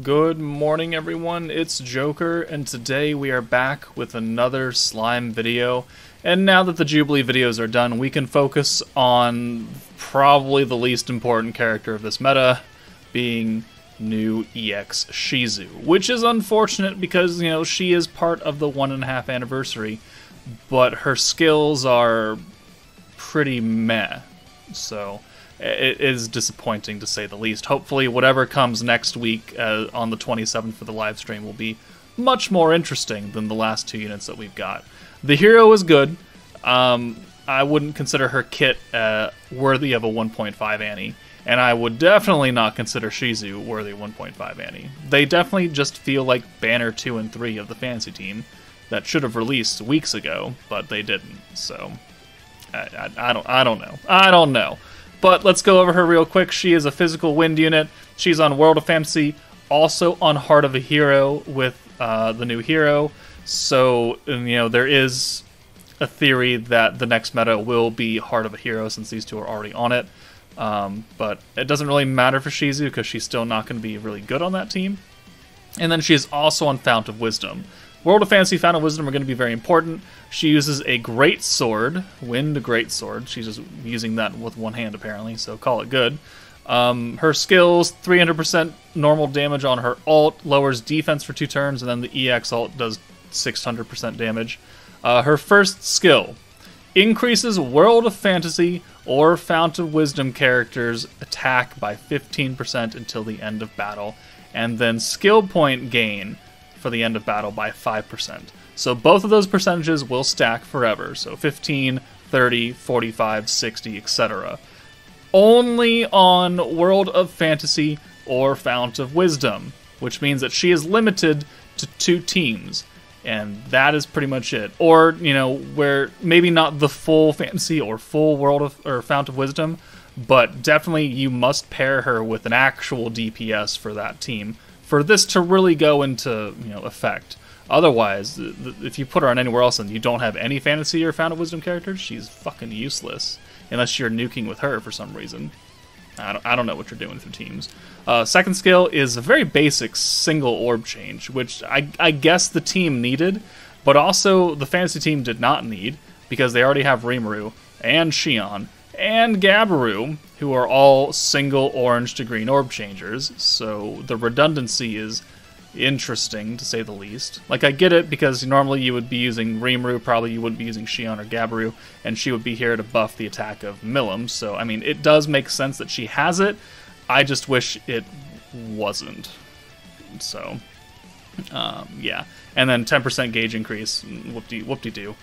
Good morning, everyone. It's Joker, and today we are back with another slime video. And now that the Jubilee videos are done, we can focus on probably the least important character of this meta, being new EX Shizu. Which is unfortunate because, she is part of the 1.5 anniversary, but her skills are pretty meh. So it is disappointing to say the least. Hopefully whatever comes next week on the 27th for the live stream will be much more interesting than the last two units that we've got. The hero is good. I wouldn't consider her kit worthy of a 1.5 ANNI, and I would definitely not consider Shizu worthy of 1.5 ANNI. They definitely just feel like Banner 2 and 3 of the fantasy team that should have released weeks ago, but they didn't. So I don't know. But let's go over her real quick. She is a physical wind unit. She's on World of Fantasy, also on Heart of a Hero with the new hero. So, there is a theory that the next meta will be Heart of a Hero since these two are already on it. But it doesn't really matter for Shizu because she's still not going to be really good on that team. And then she is also on Fount of Wisdom. World of Fantasy, Fount of Wisdom are going to be very important. She uses a great sword, Wind Great Sword. She's just using that with one hand apparently, so call it good. Her skills, 300% normal damage on her ult, lowers defense for 2 turns, and then the EX ult does 600% damage. Her first skill, increases World of Fantasy or Fount of Wisdom characters' attack by 15% until the end of battle, and then skill point gain for the end of battle by 5%. So both of those percentages will stack forever. So 15, 30, 45, 60, etc. Only on World of Fantasy or Fount of Wisdom, which means that she is limited to 2 teams. And that is pretty much it. Or, where maybe not the full Fantasy or full World of or Fount of Wisdom, but definitely you must pair her with an actual DPS for that team for this to really go into effect. Otherwise, if you put her on anywhere else and you don't have any Fantasy or Fount of Wisdom characters, she's fucking useless. Unless you're nuking with her for some reason. I don't know what you're doing with your teams. Second skill is a very basic single orb change, which I guess the team needed, but also the fantasy team did not need, because they already have Rimuru, and Xion, and Gabiru, who are all single orange to green orb changers, so the redundancy is interesting, to say the least. Like, I get it, because normally you would be using Rimuru, probably you wouldn't be using Xion or Gabiru, and she would be here to buff the attack of Milim, so, I mean, it does make sense that she has it, I just wish it wasn't. So, yeah. And then 10% gauge increase, whoop-de-doo.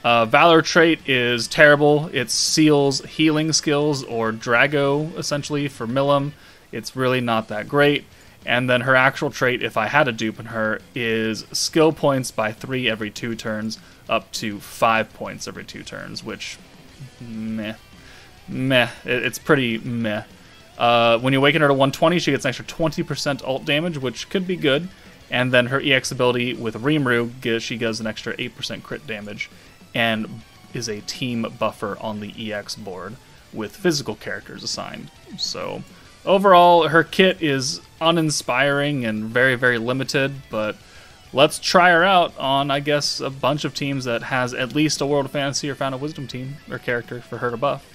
Valor trait is terrible. It seals healing skills, or Drago, essentially, for Milim. It's really not that great. And then her actual trait, if I had a dupe in her, is skill points by 3 every 2 turns, up to 5 points every 2 turns, which, meh. It's pretty meh. When you awaken her to 120, she gets an extra 20% ult damage, which could be good. And then her EX ability with Rimuru, she gives an extra 8% crit damage, and is a team buffer on the EX board, with physical characters assigned. So, overall, her kit is uninspiring and very, very limited, but let's try her out on, I guess, a bunch of teams that has at least a World of Fantasy or Fount of Wisdom team, or character, for her to buff.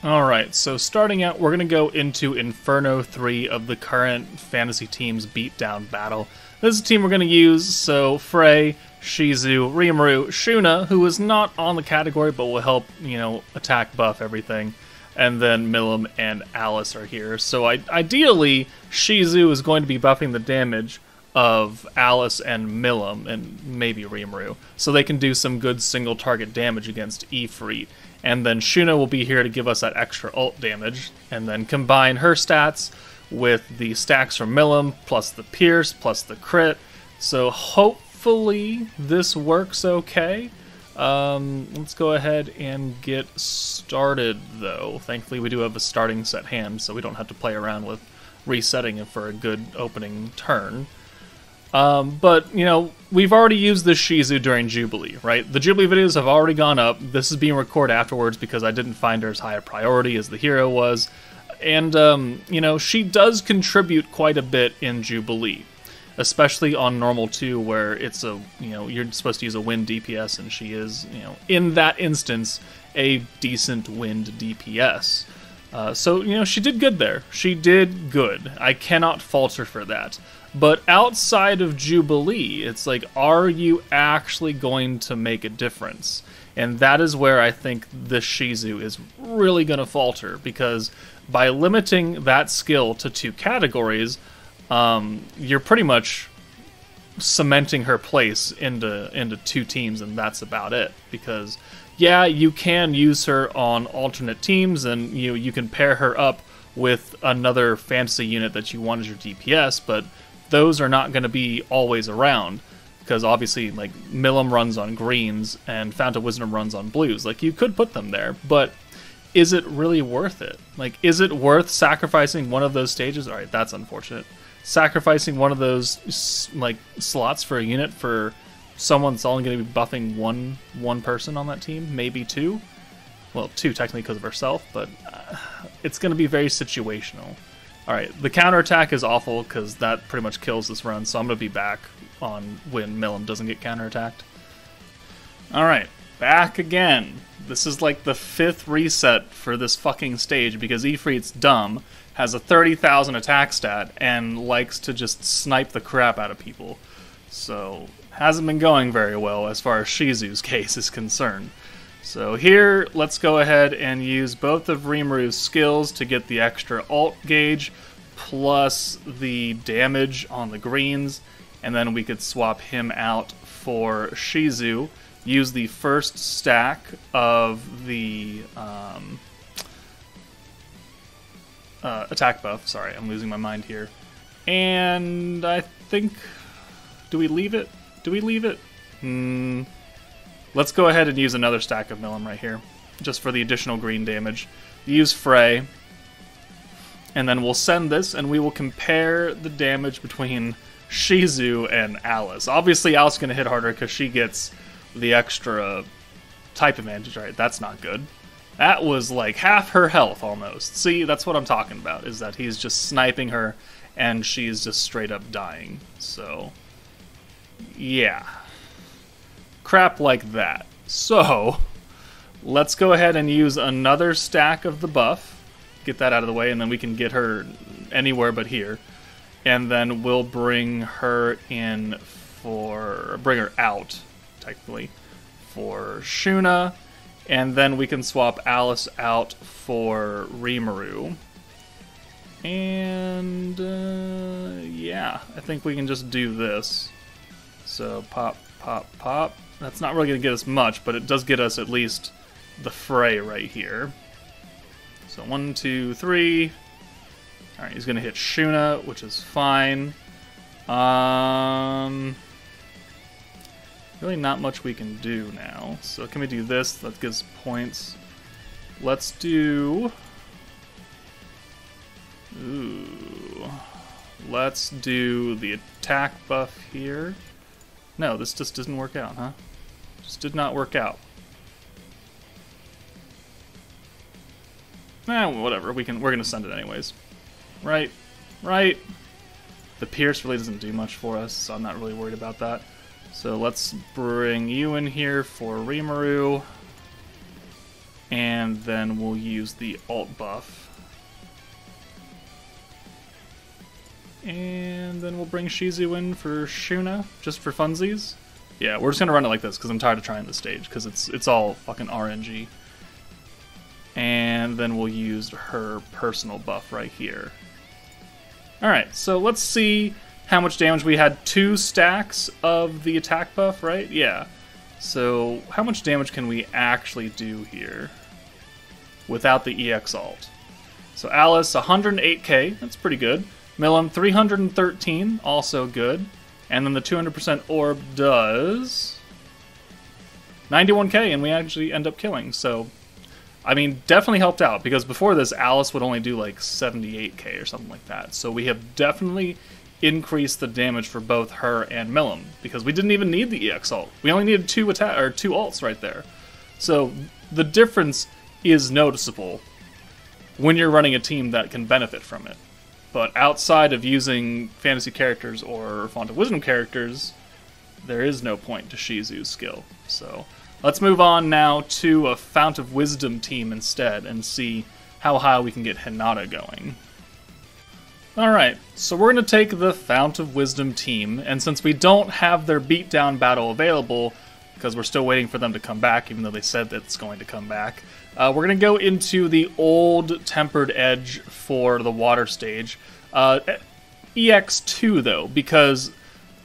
Alright, so starting out, we're going to go into Inferno 3 of the current fantasy team's beatdown battle. This is the team we're going to use, so Frey, Shizu, Rimuru, Shuna, who is not on the category but will help, attack buff everything. And then Milim and Alice are here. So ideally, Shizu is going to be buffing the damage of Alice and Milim, and maybe Rimuru, so they can do some good single target damage against Ifrit. And then Shuna will be here to give us that extra ult damage, and then combine her stats with the stacks from Milim, plus the Pierce, plus the crit. So hopefully this works okay. Let's go ahead and get started, though. Thankfully, we do have a starting set hand, so we don't have to play around with resetting it for a good opening turn. But, we've already used this Shizu during Jubilee, right? The Jubilee videos have already gone up. This is being recorded afterwards because I didn't find her as high a priority as the hero was. And, you know, she does contribute quite a bit in Jubilee, especially on normal 2, where it's a, you know, you're supposed to use a wind DPS, and she is, you know, in that instance, a decent wind DPS. So, you know, she did good there. She did good. I cannot fault her for that. But outside of Jubilee, it's like, are you actually going to make a difference? And that is where I think this Shizu is really going to falter, because by limiting that skill to 2 categories, you're pretty much cementing her place into 2 teams, and that's about it. Because, yeah, you can use her on alternate teams, and you can pair her up with another fantasy unit that you want as your DPS, but those are not going to be always around. Because obviously, like, Milim runs on greens, and Fount of Wisdom runs on blues. Like, you could put them there, but is it really worth it? Like, is it worth sacrificing one of those stages? Alright, that's unfortunate. Sacrificing one of those, like, slots for a unit for someone that's only going to be buffing one person on that team? Maybe 2? Well, 2 technically because of herself, but it's going to be very situational. Alright, the counterattack is awful, because that pretty much kills this run, so I'm going to be back on when Milim doesn't get counterattacked. Alright, back again. This is like the 5th reset for this fucking stage, because Ifrit's dumb, has a 30,000 attack stat, and likes to just snipe the crap out of people. So, hasn't been going very well as far as Shizu's case is concerned. So here, let's go ahead and use both of Rimuru's skills to get the extra ult gauge, plus the damage on the greens, and then we could swap him out for Shizu, use the first stack of the attack buff. Sorry, I'm losing my mind here. And I think... Do we leave it? Do we leave it? Let's go ahead and use another stack of Milim right here, just for the additional green damage. Use Frey, and then we'll send this, and we will compare the damage between Shizu and Alice. Obviously, Alice is going to hit harder because she gets the extra type advantage. Right, that's not good. That was like half her health almost. See, that's what I'm talking about, is that he's just sniping her, and she's just straight up dying. So, yeah. Crap like that. So, let's go ahead and use another stack of the buff. Get that out of the way, and then we can get her anywhere but here. And then we'll bring her in for... bring her out, technically, for Shuna. And then we can swap Alice out for Rimuru. And, yeah, I think we can just do this. So, pop, pop, pop. That's not really going to get us much, but it does get us at least the fray right here. So 1, 2, 3. Alright, he's going to hit Shuna, which is fine. Really not much we can do now. So can we do this? That gives points. Let's do... Ooh. Let's do the attack buff here. No, this just didn't work out, huh? Just did not work out. Whatever. We're gonna send it anyways. Right? Right? The Pierce really doesn't do much for us, so I'm not really worried about that. So let's bring you in here for Rimuru. And then we'll use the ult buff. And then we'll bring Shizu in for Shuna, just for funsies. Yeah, we're just gonna run it like this, because I'm tired of trying this stage, because it's all fucking RNG. And then we'll use her personal buff right here. Alright, so let's see how much damage we had. 2 stacks of the attack buff, right? Yeah. So, how much damage can we actually do here without the EX ult? So Alice, 108k, that's pretty good. Milim, 313, also good. And then the 200% orb does 91k, and we actually end up killing. So, I mean, definitely helped out, because before this, Alice would only do like 78k or something like that. So we have definitely increased the damage for both her and Milim, because we didn't even need the EX ult. We only needed 2 ults right there. So the difference is noticeable. when you're running a team that can benefit from it. But outside of using fantasy characters or Font of Wisdom characters, there is no point to Shizu's skill. So let's move on now to a Fount of Wisdom team instead and see how high we can get Hinata going. Alright, so we're going to take the Fount of Wisdom team, and since we don't have their beatdown battle available, because we're still waiting for them to come back, even though they said that it's going to come back, we're going to go into the old Tempered Edge for the water stage. EX2 though, because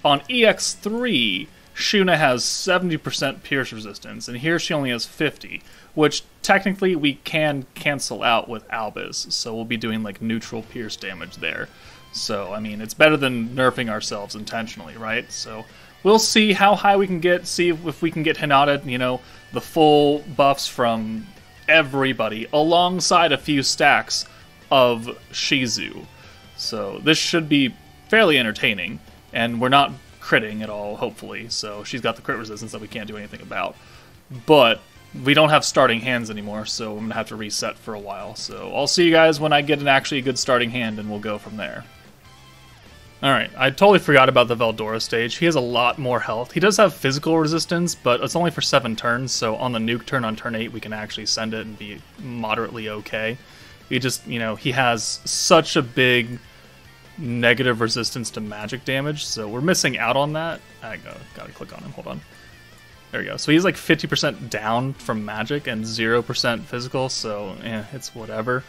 on EX3, Shuna has 70% pierce resistance, and here she only has 50, which technically we can cancel out with Albus, so we'll be doing like neutral pierce damage there. So, I mean, it's better than nerfing ourselves intentionally, right? So, we'll see how high we can get, see if we can get Hinata, you know, the full buffs from everybody, alongside a few stacks of Shizu. So, this should be fairly entertaining, and we're not critting at all, hopefully, so she's got the crit resistance that we can't do anything about. But we don't have starting hands anymore, so I'm going to have to reset for a while. So I'll see you guys when I get actually a good starting hand, and we'll go from there. Alright, I totally forgot about the Valdora stage. He has a lot more health. He does have physical resistance, but it's only for 7 turns, so on the nuke turn on turn 8, we can actually send it and be moderately okay. He just, you know, he has such a big negative resistance to magic damage, so we're missing out on that. I gotta click on him, hold on. There we go. So he's like 50% down from magic and 0% physical, so it's whatever.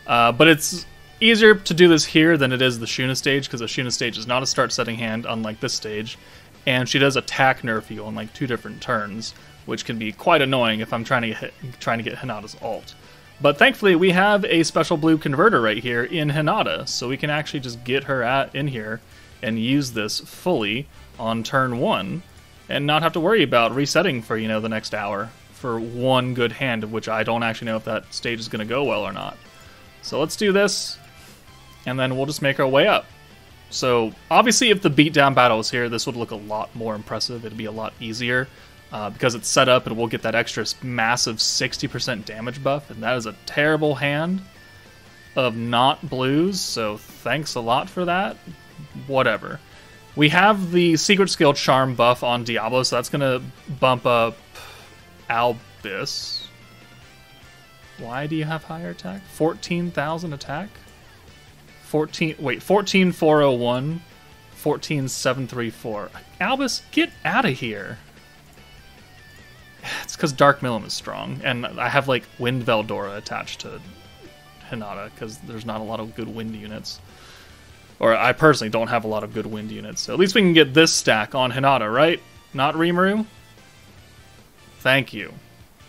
But it's easier to do this here than it is the Shuna stage, because the Shuna stage is not a start setting hand, unlike this stage, and she does attack nerf you on like 2 different turns, which can be quite annoying if I'm trying to get Hinata's ult. But thankfully, we have a special blue converter right here in Hinata, so we can actually just get her in here and use this fully on turn 1, and not have to worry about resetting for, you know, the next hour for one good hand, of which I don't actually know if that stage is going to go well or not. So let's do this, and then we'll just make our way up. So obviously, if the beatdown battle is here, this would look a lot more impressive. It'd be a lot easier. Because it's set up and we'll get that extra massive 60% damage buff, and that is a terrible hand of not blues, so thanks a lot for that. Whatever. We have the secret skill charm buff on Diablo, so that's going to bump up Albus. Why do you have higher attack? 14,000 attack? 14,401, 14,734. Albus, get out of here. It's because Dark Milim is strong, and I have like Wind Valdora attached to Hinata because there's not a lot of good wind units. Or I personally don't have a lot of good wind units, so at least we can get this stack on Hinata, right? Not Rimuru? Thank you.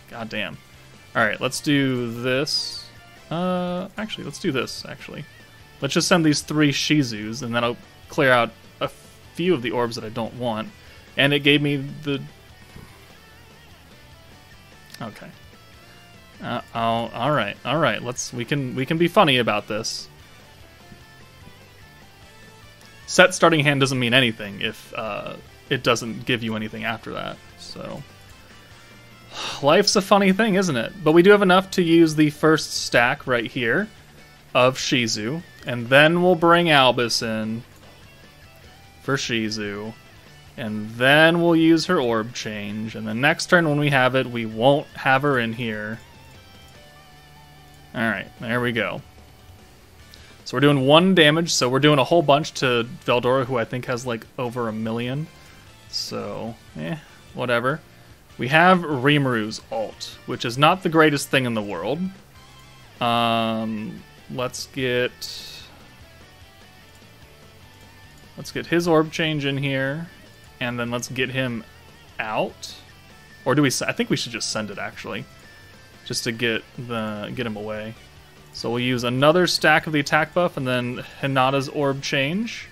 God damn. Alright, let's do this. Actually, let's do this, actually. Let's just send these 3 Shizus, and then I'll clear out a few of the orbs that I don't want. And it gave me the... Okay. All right. We can be funny about this. Set starting hand doesn't mean anything if it doesn't give you anything after that. So life's a funny thing, isn't it? But we do have enough to use the first stack right here of Shizu, and then we'll bring Albus in for Shizu. And then we'll use her orb change. And the next turn when we have it, we won't have her in here. Alright, there we go. So we're doing 1 damage, so we're doing a whole bunch to Valdora, who I think has like over 1 million. So, whatever. We have Rimuru's ult, which is not the greatest thing in the world. Let's get his orb change in here. And then let's get him out. Or do we... I think we should just send it, actually. Just to get him away. So we'll use another stack of the attack buff, and then Hinata's orb change.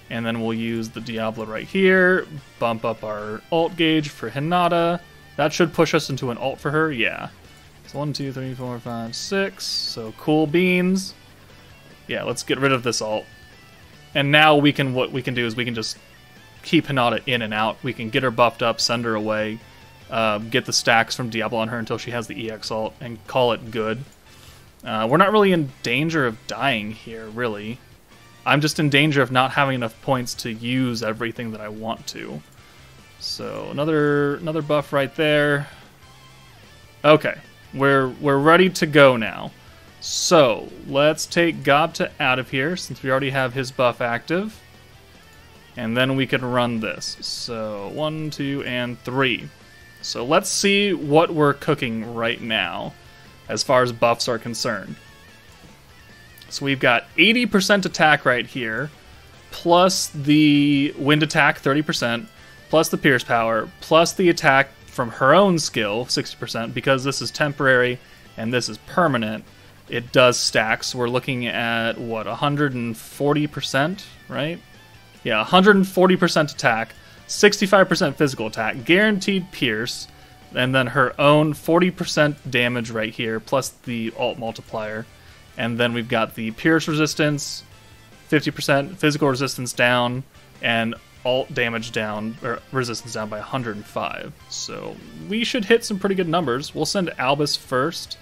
And then we'll use the Diablo right here. Bump up our ult gauge for Hinata. That should push us into an ult for her, yeah. So 1, 2, 3, 4, 5, 6. So cool beans. Yeah, let's get rid of this ult. And now what we can do is we can just keep Hinata in and out. We can get her buffed up, send her away. get the stacks from Diablo on her until she has the EX ult, and call it good. We're not really in danger of dying here, really. I'm just in danger of not having enough points to use everything that I want to. So another buff right there. Okay, we're ready to go now. So let's take Gobta out of here since we already have his buff active, and then we can run this. So 1, 2, and 3. So let's see what we're cooking right now as far as buffs are concerned. So we've got 80% attack right here, plus the wind attack 30%, plus the pierce power, plus the attack from her own skill 60%, because this is temporary and this is permanent. It does stack, so we're looking at, what, 140%, right? Yeah, 140% attack, 65% physical attack, guaranteed pierce, and then her own 40% damage right here, plus the ult multiplier. And then we've got the pierce resistance, 50% physical resistance down, and ult damage down, or resistance down by 105. So we should hit some pretty good numbers. We'll send Albus first.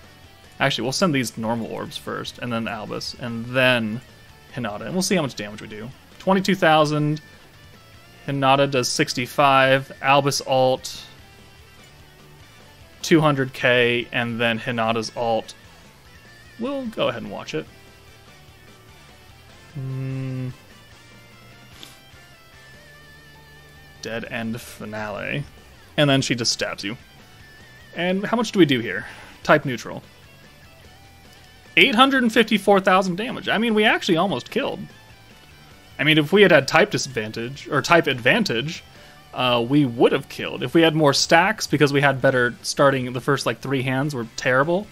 Actually, we'll send these normal orbs first, and then Albus, and then Hinata. And we'll see how much damage we do. 22,000. Hinata does 65. Albus ult 200k, and then Hinata's ult. We'll go ahead and watch it. Dead end finale. And then she just stabs you. And how much do we do here? Type neutral. 854,000 damage. I mean, we actually almost killed. I mean, if we had type disadvantage, or type advantage, we would have killed. If we had more stacks, because we had better starting, the first like 3 hands were terrible,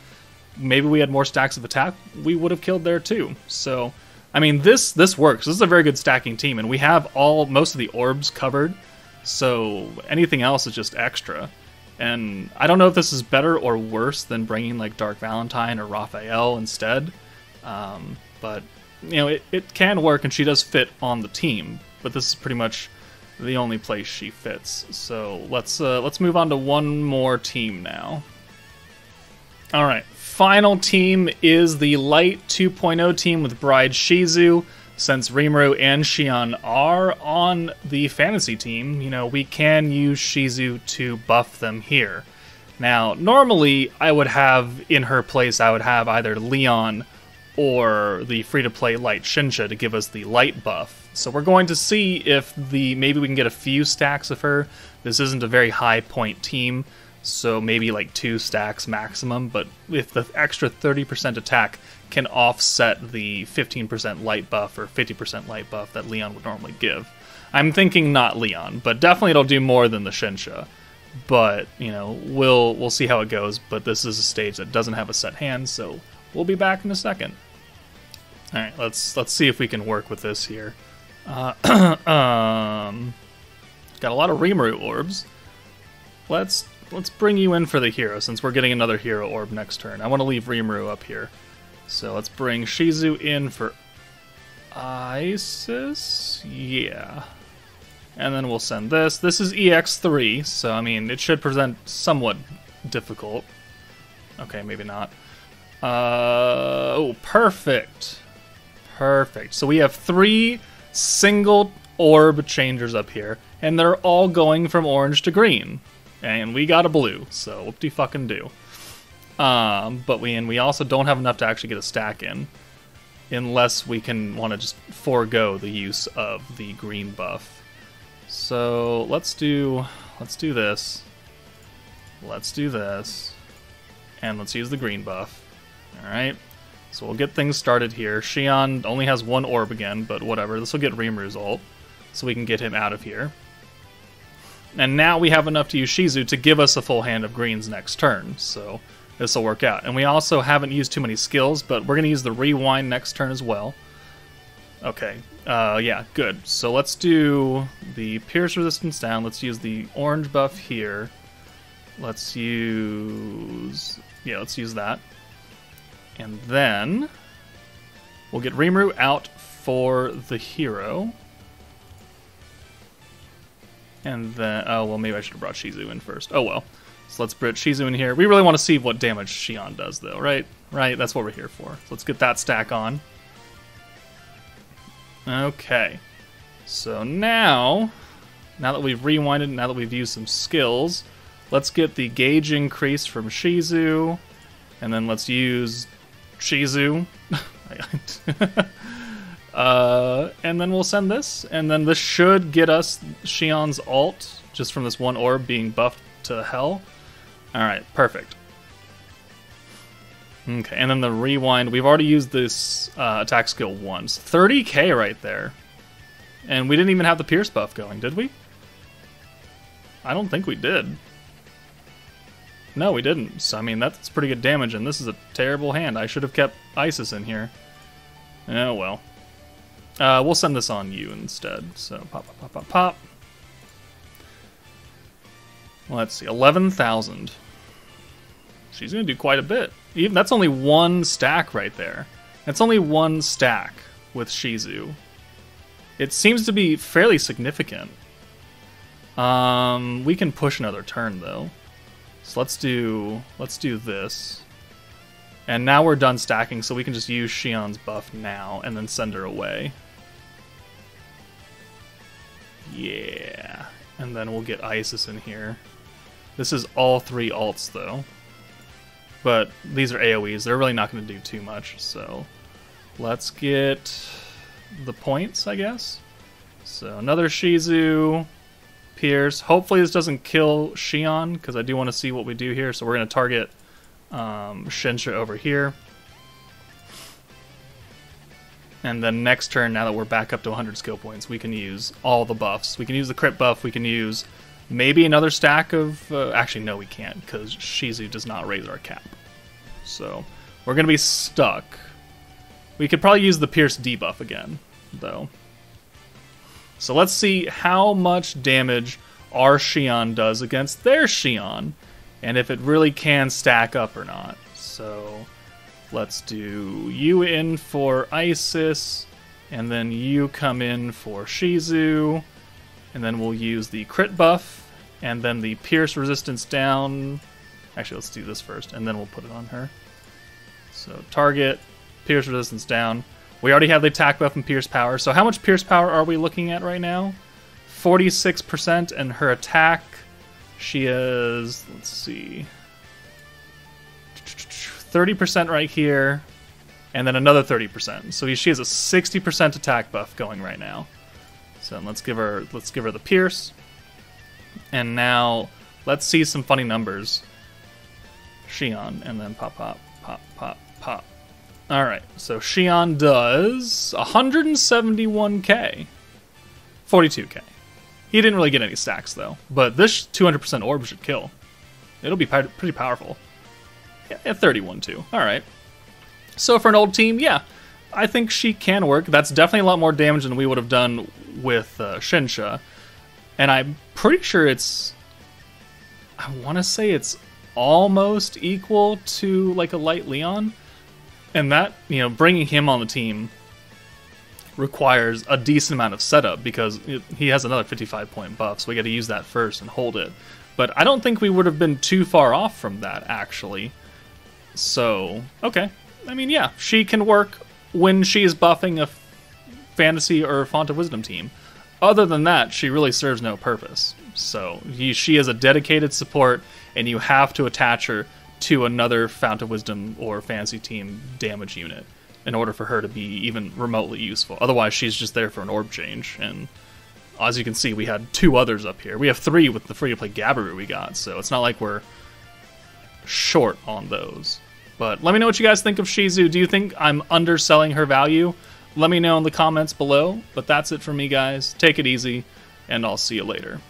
maybe we had more stacks of attack, we would have killed there too. So, I mean, this works. This is a very good stacking team, and we have most of the orbs covered, so anything else is just extra. And I don't know if this is better or worse than bringing like Dark Valentine or Raphael instead, but you know, it can work, and she does fit on the team, but this is pretty much the only place she fits. So let's move on to one more team now. All right, final team is the Light 2.0 team with Bride Shizu. Since Rimuru and Xion are on the fantasy team, you know, we can use Shizu to buff them here. Now, normally I would have, in her place, I would have either Leon or the free-to-play Light Shinsha to give us the light buff. So we're going to see if maybe we can get a few stacks of her. This isn't a very high point team, so maybe like 2 stacks maximum, but if the extra 30% attack can offset the 15% light buff or 50% light buff that Leon would normally give. I'm thinking not Leon, but definitely it'll do more than the Shinsha. But, you know, we'll see how it goes, but this is a stage that doesn't have a set hand, so we'll be back in a second. Alright, let's see if we can work with this here. Got a lot of Rimuru orbs. Let's bring you in for the hero, since we're getting another hero orb next turn. I want to leave Rimuru up here. So let's bring Shizu in for Isis. Yeah. And then we'll send this. This is EX3, so I mean, it should present somewhat difficult. Okay, maybe not. Oh, perfect. Perfect. So we have 3 single orb changers up here, and they're all going from orange to green. And we got a blue, so whoop-de-fucking-do. But we also don't have enough to actually get a stack in, unless we can want to just forego the use of the green buff. So let's do this. Let's do this, and let's use the green buff. All right. So we'll get things started here. Xion only has 1 orb again, but whatever. This will get Rimuru's ult, so we can get him out of here. And now we have enough to use Shizu to give us a full hand of greens next turn, so this will work out. And we also haven't used too many skills, but we're going to use the rewind next turn as well. Okay, yeah, good. So let's do the pierce resistance down. Let's use the orange buff here. Let's use that. And then we'll get Rimuru out for the hero. And then, oh, well, maybe I should have brought Shizu in first. Oh, well. So let's put Shizu in here. We really want to see what damage Xion does, though, right? Right, that's what we're here for. So let's get that stack on. Okay. So now that we've rewinded, now that we've used some skills, let's get the gauge increase from Shizu, and then let's use Shizu. And then we'll send this, and then this should get us Xion's ult, just from this one orb being buffed to hell. Alright, perfect. Okay, and then the rewind, we've already used this attack skill once. 30k right there. And we didn't even have the Pierce buff going, did we? I don't think we did. No, we didn't. So, I mean, that's pretty good damage, and this is a terrible hand. I should have kept Isis in here. Oh, well. We'll send this on you instead. So, pop, pop, pop, pop, pop. Let's see, 11,000. She's going to do quite a bit. Even that's only one stack right there. That's only one stack with Shizu. It seems to be fairly significant. We can push another turn though. So let's do this. And now we're done stacking, so we can just use Xion's buff now and then send her away. Yeah. And then we'll get Isis in here. This is all 3 ults though. But these are AoEs, they're really not going to do too much, so let's get the points, I guess. So another Shizu, Pierce. Hopefully this doesn't kill Xion, because I do want to see what we do here, so we're going to target Shinsha over here. And then next turn, now that we're back up to 100 skill points, we can use all the buffs. We can use the crit buff, we can use maybe another stack of... actually, no, we can't, because Shizu does not raise our cap. So, we're going to be stuck. We could probably use the Pierce debuff again, though. So let's see how much damage our Xion does against their Xion, and if it really can stack up or not. So, let's do you in for Isis, and then you come in for Shizu. And then we'll use the crit buff, and then the Pierce resistance down. Actually, let's do this first, and then we'll put it on her. So target, Pierce resistance down. We already have the attack buff and Pierce power. So how much Pierce power are we looking at right now? 46%, and her attack, she is, let's see, 30% right here, and then another 30%. So she has a 60% attack buff going right now. So let's give her the Pierce. And now let's see some funny numbers. Xion, and then pop, pop, pop, pop, pop. Alright, so Xion does 171k. 42k. He didn't really get any stacks though. But this 200% orb should kill. It'll be pretty powerful. Yeah, 31 too. Alright. So for an old team, yeah. I think she can work. That's definitely a lot more damage than we would have done with Shinsha. And I'm pretty sure it's... I want to say it's almost equal to like a light Leon. And that, you know, bringing him on the team requires a decent amount of setup because he has another 55-point buff. So we got to use that first and hold it. But I don't think we would have been too far off from that, actually. So, okay. I mean, yeah, she can work when she is buffing a fantasy or font of wisdom team. Other than that, she really serves no purpose. So she is a dedicated support, and you have to attach her to another fount of wisdom or fantasy team damage unit in order for her to be even remotely useful. Otherwise, she's just there for an orb change. And as you can see, we had 2 others up here. We have 3 with the free-to-play Gabaru we got, so it's not like we're short on those. But let me know what you guys think of Shizu. Do you think I'm underselling her value? Let me know in the comments below. But that's it from me, guys. Take it easy, and I'll see you later.